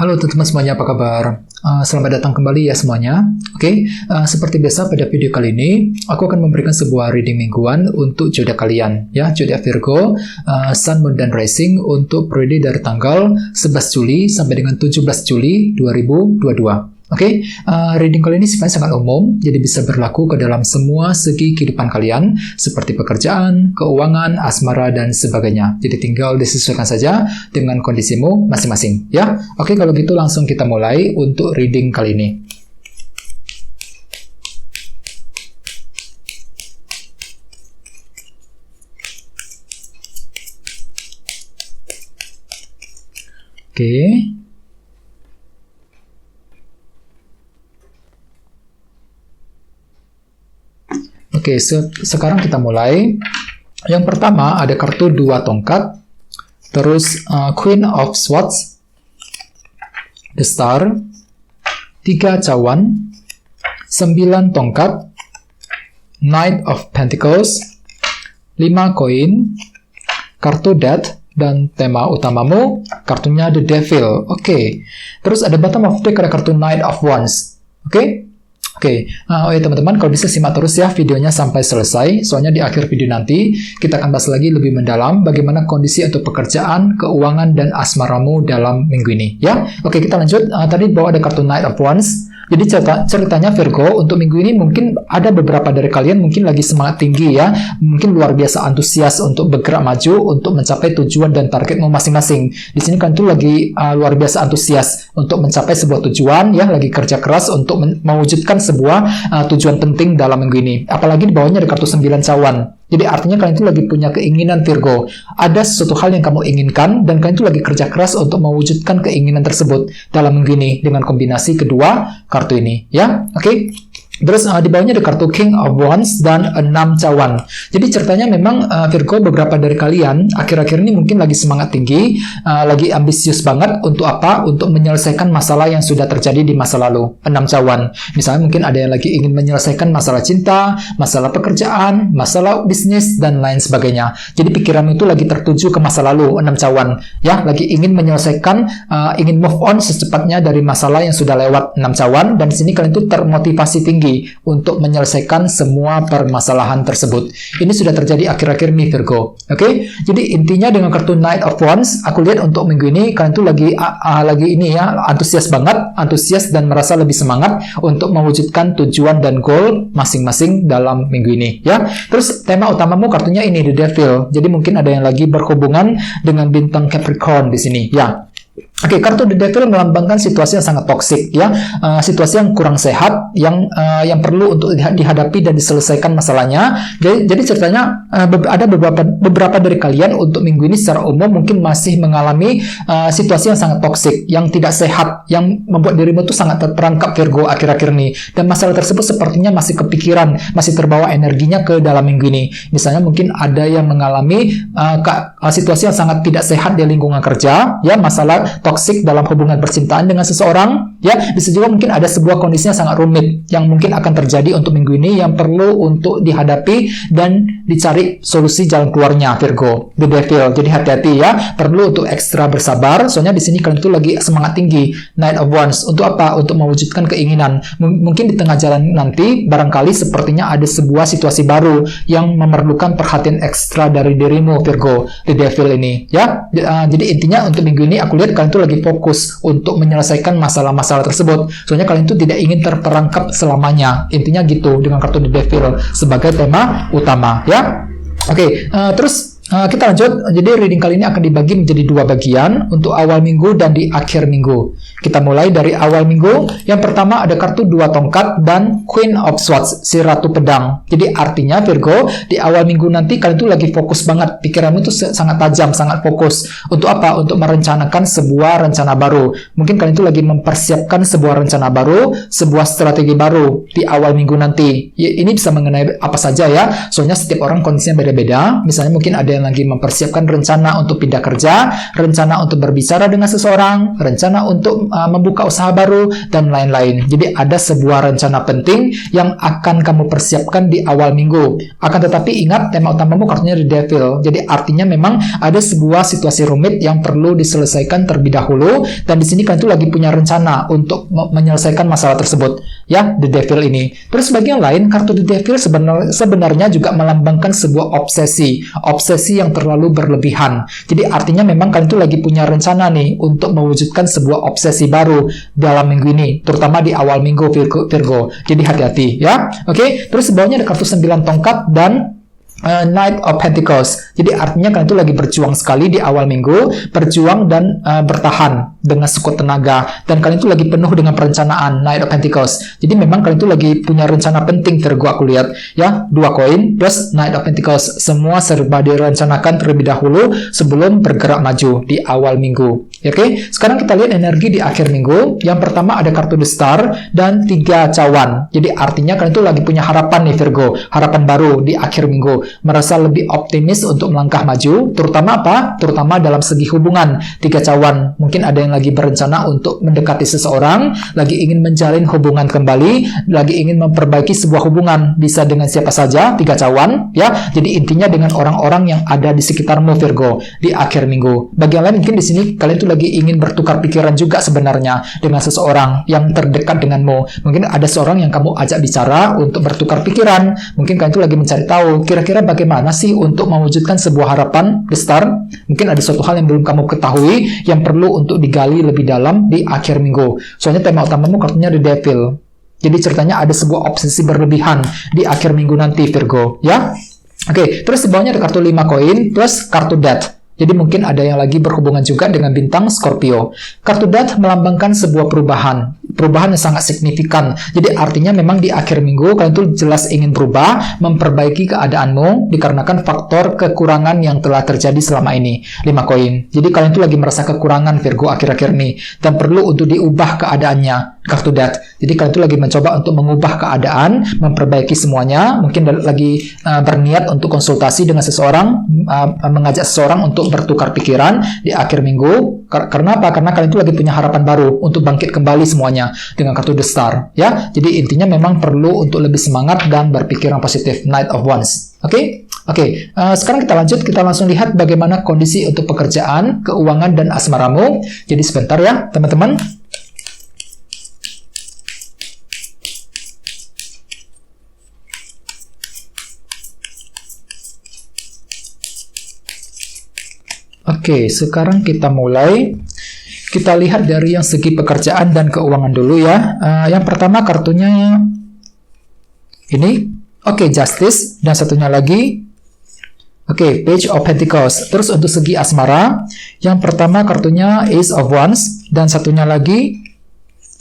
Halo teman-teman semuanya, apa kabar? Selamat datang kembali ya semuanya. Oke, seperti biasa pada video kali ini, aku akan memberikan sebuah reading mingguan untuk zodiak kalian. Ya, zodiak Virgo, Sun, Moon, dan Rising untuk periode dari tanggal 11 Juli sampai dengan 17 Juli 2022. Oke, reading kali ini sebenarnya sangat umum, jadi bisa berlaku ke dalam semua segi kehidupan kalian, seperti pekerjaan, keuangan, asmara, dan sebagainya. Jadi tinggal disesuaikan saja dengan kondisimu masing-masing, ya. Oke, kalau gitu langsung kita mulai untuk reading kali ini. Oke. Oke, sekarang kita mulai. Yang pertama ada kartu 2 tongkat, terus Queen of Swords, The Star, 3 cawan, 9 tongkat, Knight of Pentacles, 5 koin, kartu Death, dan tema utamamu kartunya The Devil. Oke, terus ada bottom of deck ada kartu Knight of Wands. Oke. Oke, oh ya teman-teman, kalau bisa simak terus ya videonya sampai selesai, soalnya di akhir video nanti kita akan bahas lagi lebih mendalam bagaimana kondisi untuk pekerjaan, keuangan, dan asmaramu dalam minggu ini, ya. Oke, kita lanjut. Tadi bahwa ada kartu Knight of Wands. Jadi ceritanya Virgo, untuk minggu ini mungkin ada beberapa dari kalian mungkin lagi semangat tinggi ya, mungkin luar biasa antusias untuk bergerak maju, untuk mencapai tujuan dan targetmu masing-masing. Di sini kan tuh lagi luar biasa antusias untuk mencapai sebuah tujuan ya, lagi kerja keras untuk mewujudkan sebuah tujuan penting dalam minggu ini. Apalagi di bawahnya ada kartu 9 cawan. Jadi artinya kalian itu lagi punya keinginan Virgo. Ada sesuatu hal yang kamu inginkan dan kalian itu lagi kerja keras untuk mewujudkan keinginan tersebut dalam minggu ini dengan kombinasi kedua kartu ini, ya. Oke. Terus di bawahnya ada kartu King of Wands dan 6 cawan. Jadi ceritanya memang Virgo, beberapa dari kalian akhir-akhir ini mungkin lagi semangat tinggi, lagi ambisius banget untuk apa? Untuk menyelesaikan masalah yang sudah terjadi di masa lalu. 6 cawan. Misalnya mungkin ada yang lagi ingin menyelesaikan masalah cinta, masalah pekerjaan, masalah bisnis, dan lain sebagainya. Jadi pikiran itu lagi tertuju ke masa lalu, 6 cawan. Ya, lagi ingin menyelesaikan, ingin move on secepatnya dari masalah yang sudah lewat, 6 cawan. Dan di sini kalian itu termotivasi tinggi untuk menyelesaikan semua permasalahan tersebut. Ini sudah terjadi akhir-akhir ini Virgo. Oke? Jadi intinya dengan kartu Knight of Wands, aku lihat untuk minggu ini kalian tuh lagi ini ya, antusias banget, antusias dan merasa lebih semangat untuk mewujudkan tujuan dan goal masing-masing dalam minggu ini, ya. Terus tema utamamu kartunya ini The Devil. Jadi mungkin ada yang lagi berhubungan dengan bintang Capricorn di sini, ya. Oke, kartu The Devil melambangkan situasi yang sangat toksik ya, situasi yang kurang sehat, yang perlu untuk dihadapi dan diselesaikan masalahnya. Jadi ceritanya ada beberapa dari kalian untuk minggu ini secara umum mungkin masih mengalami situasi yang sangat toksik, yang tidak sehat, yang membuat dirimu tuh sangat terperangkap Virgo akhir-akhir ini. Dan masalah tersebut sepertinya masih kepikiran, masih terbawa energinya ke dalam minggu ini. Misalnya mungkin ada yang mengalami situasi yang sangat tidak sehat di lingkungan kerja, ya, masalah toksik dalam hubungan percintaan dengan seseorang, ya. Bisa juga mungkin ada sebuah kondisi yang sangat rumit yang mungkin akan terjadi untuk minggu ini yang perlu untuk dihadapi dan dicari solusi jalan keluarnya Virgo, The Devil. Jadi hati-hati ya, perlu untuk ekstra bersabar. Soalnya di sini kalian itu lagi semangat tinggi, Knight of Wands. Untuk apa? Untuk mewujudkan keinginan. Mungkin di tengah jalan nanti barangkali sepertinya ada sebuah situasi baru yang memerlukan perhatian ekstra dari dirimu Virgo, The Devil ini, ya. Jadi intinya untuk minggu ini aku lihat kalian itu lagi fokus untuk menyelesaikan masalah-masalah tersebut. Soalnya kalian itu tidak ingin terperangkap selamanya. Intinya gitu dengan kartu The Devil sebagai tema utama, ya. Oke, terus kita lanjut. Jadi reading kali ini akan dibagi menjadi 2 bagian untuk awal minggu dan di akhir minggu. Kita mulai dari awal minggu. Yang pertama ada kartu 2 tongkat dan Queen of Swords, si Ratu Pedang. Jadi artinya Virgo, di awal minggu nanti kalian tuh lagi fokus banget. Pikiranmu itu sangat tajam, sangat fokus. Untuk apa? Untuk merencanakan sebuah rencana baru. Mungkin kalian tuh lagi mempersiapkan sebuah rencana baru, sebuah strategi baru di awal minggu nanti. Ini bisa mengenai apa saja ya. Soalnya setiap orang kondisinya beda-beda. Misalnya mungkin ada yang yang lagi mempersiapkan rencana untuk pindah kerja, rencana untuk berbicara dengan seseorang, rencana untuk membuka usaha baru, dan lain-lain. Jadi ada sebuah rencana penting yang akan kamu persiapkan di awal minggu. Akan tetapi ingat, tema utamamu kartunya The Devil. Jadi artinya memang ada sebuah situasi rumit yang perlu diselesaikan terlebih dahulu, dan di sini kalian tuh lagi punya rencana untuk menyelesaikan masalah tersebut. Ya, The Devil ini. Terus bagian lain, kartu The Devil sebenarnya juga melambangkan sebuah obsesi yang terlalu berlebihan. Jadi artinya memang kalian tuh lagi punya rencana nih untuk mewujudkan sebuah obsesi baru dalam minggu ini, terutama di awal minggu Virgo. Jadi hati-hati ya. Oke, terus bawahnya ada kartu 9 tongkat dan Knight of Pentacles. Jadi artinya kalian itu lagi berjuang sekali di awal minggu, berjuang dan bertahan dengan sekuat tenaga, dan kalian itu lagi penuh dengan perencanaan. Knight of Pentacles. Jadi memang kalian itu lagi punya rencana penting, Virgo, aku lihat ya. 2 koin plus Knight of Pentacles, semua serba direncanakan terlebih dahulu sebelum bergerak maju di awal minggu. Oke, sekarang kita lihat energi di akhir minggu. Yang pertama ada kartu The Star dan 3 cawan. Jadi artinya kalian itu lagi punya harapan nih, Virgo, harapan baru di akhir minggu, merasa lebih optimis untuk melangkah maju, terutama apa? Terutama dalam segi hubungan. 3 cawan, mungkin ada yang lagi berencana untuk mendekati seseorang, lagi ingin menjalin hubungan kembali, lagi ingin memperbaiki sebuah hubungan, bisa dengan siapa saja. 3 cawan ya. Jadi intinya dengan orang-orang yang ada di sekitarmu, Virgo, di akhir minggu. Bagian lain mungkin di sini kalian tuh lagi ingin bertukar pikiran juga sebenarnya dengan seseorang yang terdekat denganmu. Mungkin ada seorang yang kamu ajak bicara untuk bertukar pikiran. Mungkin kalian tuh lagi mencari tahu kira-kira bagaimana sih untuk mewujudkan sebuah harapan, The Star. Mungkin ada suatu hal yang belum kamu ketahui yang perlu untuk digali lebih dalam di akhir minggu. Soalnya tema utamamu kartunya The Devil. Jadi ceritanya ada sebuah obsesi berlebihan di akhir minggu nanti, Virgo ya. Oke, terus di bawahnya ada kartu 5 koin plus kartu Death. Jadi mungkin ada yang lagi berhubungan juga dengan bintang Scorpio. Kartu Death melambangkan sebuah perubahan yang sangat signifikan. Jadi artinya memang di akhir minggu kalian tuh jelas ingin berubah, memperbaiki keadaanmu dikarenakan faktor kekurangan yang telah terjadi selama ini. 5 koin. Jadi kalian tuh lagi merasa kekurangan, Virgo, akhir-akhir ini, dan perlu untuk diubah keadaannya. Kartu Death. Jadi kalian tuh lagi mencoba untuk mengubah keadaan, memperbaiki semuanya. Mungkin lagi berniat untuk konsultasi dengan seseorang, mengajak seseorang untuk bertukar pikiran di akhir minggu. Karena apa? Karena kalian itu lagi punya harapan baru untuk bangkit kembali semuanya dengan kartu The Star ya. Jadi intinya memang perlu untuk lebih semangat dan berpikir yang positif. Knight of Wands. Oke. Sekarang kita lanjut, kita langsung lihat bagaimana kondisi untuk pekerjaan, keuangan, dan asmaramu. Jadi sebentar ya teman-teman. Oke, sekarang kita mulai. Kita lihat dari yang segi pekerjaan dan keuangan dulu ya. Yang pertama kartunya ini. Oke, Justice. Dan satunya lagi. Oke, Page of Pentacles. Terus untuk segi asmara, yang pertama kartunya Ace of Wands. Dan satunya lagi.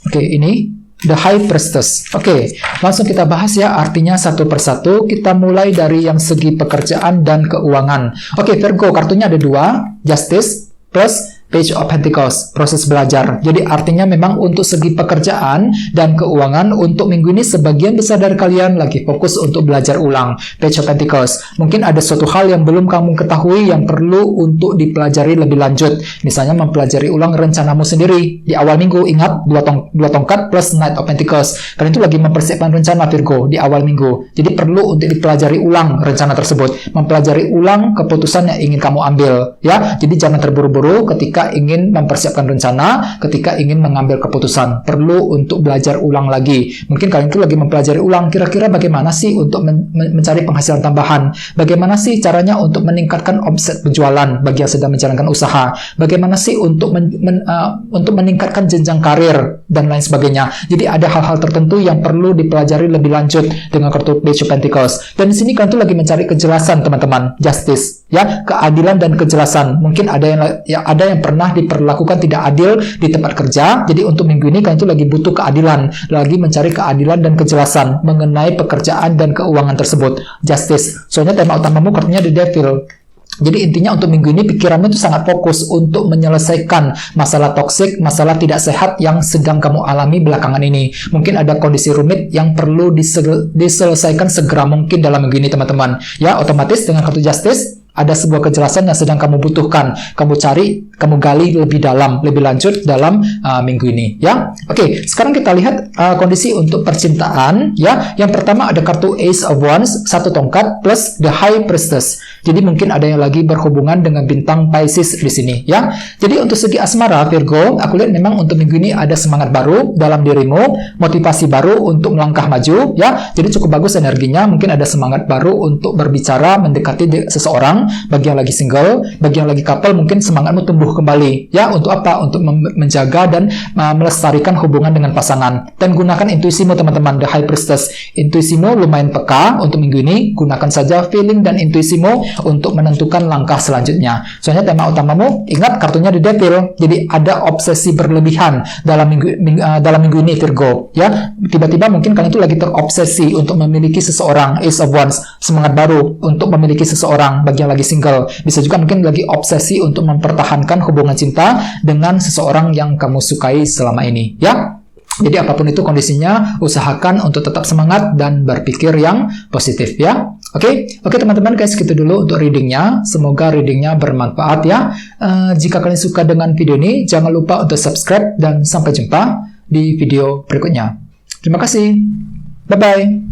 Oke, ini The High Priestess. Oke, langsung kita bahas ya artinya satu persatu. Kita mulai dari yang segi pekerjaan dan keuangan. Oke, Virgo, kartunya ada 2, Justice plus Page of Pentacles, proses belajar. Jadi artinya memang untuk segi pekerjaan dan keuangan untuk minggu ini sebagian besar dari kalian lagi fokus untuk belajar ulang. Page of Pentacles. Mungkin ada suatu hal yang belum kamu ketahui yang perlu untuk dipelajari lebih lanjut. Misalnya mempelajari ulang rencanamu sendiri. Di awal minggu ingat 2 tongkat plus Knight of Pentacles. Kalian itu lagi mempersiapkan rencana, Virgo, di awal minggu. Jadi perlu untuk dipelajari ulang rencana tersebut. Mempelajari ulang keputusan yang ingin kamu ambil. Ya, jadi jangan terburu-buru ketika ingin mempersiapkan rencana, ketika ingin mengambil keputusan, perlu untuk belajar ulang lagi. Mungkin kalian itu lagi mempelajari ulang, kira-kira bagaimana sih untuk mencari penghasilan tambahan, bagaimana sih caranya untuk meningkatkan omset penjualan bagi yang sedang menjalankan usaha, bagaimana sih untuk meningkatkan jenjang karir, dan lain sebagainya. Jadi ada hal-hal tertentu yang perlu dipelajari lebih lanjut dengan kartu Page of Pentacles. Dan di sini kalian tuh lagi mencari kejelasan, teman-teman. Justice, ya, keadilan dan kejelasan. Mungkin ada yang pernah diperlakukan tidak adil di tempat kerja. Jadi untuk minggu ini kalian itu lagi butuh keadilan, lagi mencari keadilan dan kejelasan mengenai pekerjaan dan keuangan tersebut. Justice. Soalnya tema utamamu kartunya The Devil. Jadi intinya untuk minggu ini pikiranmu itu sangat fokus untuk menyelesaikan masalah toksik, masalah tidak sehat yang sedang kamu alami belakangan ini. Mungkin ada kondisi rumit yang perlu diselesaikan segera mungkin dalam minggu ini, teman-teman. Ya, otomatis dengan kartu Justice, ada sebuah kejelasan yang sedang kamu butuhkan, kamu cari, kamu gali lebih dalam, lebih lanjut dalam minggu ini, ya. Oke, sekarang kita lihat kondisi untuk percintaan, ya. Yang pertama ada kartu Ace of Wands, 1 tongkat plus the High Priestess. Jadi mungkin ada yang lagi berhubungan dengan bintang Pisces di sini, ya. Jadi untuk segi asmara Virgo, aku lihat memang untuk minggu ini ada semangat baru dalam dirimu, motivasi baru untuk melangkah maju, ya. Jadi cukup bagus energinya, mungkin ada semangat baru untuk berbicara, mendekati seseorang. Bagi yang lagi single, bagi yang lagi couple, mungkin semangatmu tumbuh kembali, ya. Untuk apa? Untuk menjaga dan melestarikan hubungan dengan pasangan. Dan gunakan intuisimu, teman-teman, the High Priestess. Intuisimu lumayan peka untuk minggu ini. Gunakan saja feeling dan intuisimu untuk menentukan langkah selanjutnya. Soalnya tema utamamu, ingat kartunya di Devil. Jadi ada obsesi berlebihan dalam minggu ini, Virgo, ya. Tiba-tiba mungkin kalian itu lagi terobsesi untuk memiliki seseorang, Ace of Wands, semangat baru untuk memiliki seseorang bagi yang lagi single. Bisa juga mungkin lagi obsesi untuk mempertahankan hubungan cinta dengan seseorang yang kamu sukai selama ini, ya. Jadi apapun itu kondisinya, usahakan untuk tetap semangat dan berpikir yang positif, ya. Oke, teman-teman, guys, gitu dulu untuk readingnya. Semoga readingnya bermanfaat, ya. Jika kalian suka dengan video ini, jangan lupa untuk subscribe dan sampai jumpa di video berikutnya. Terima kasih. Bye-bye.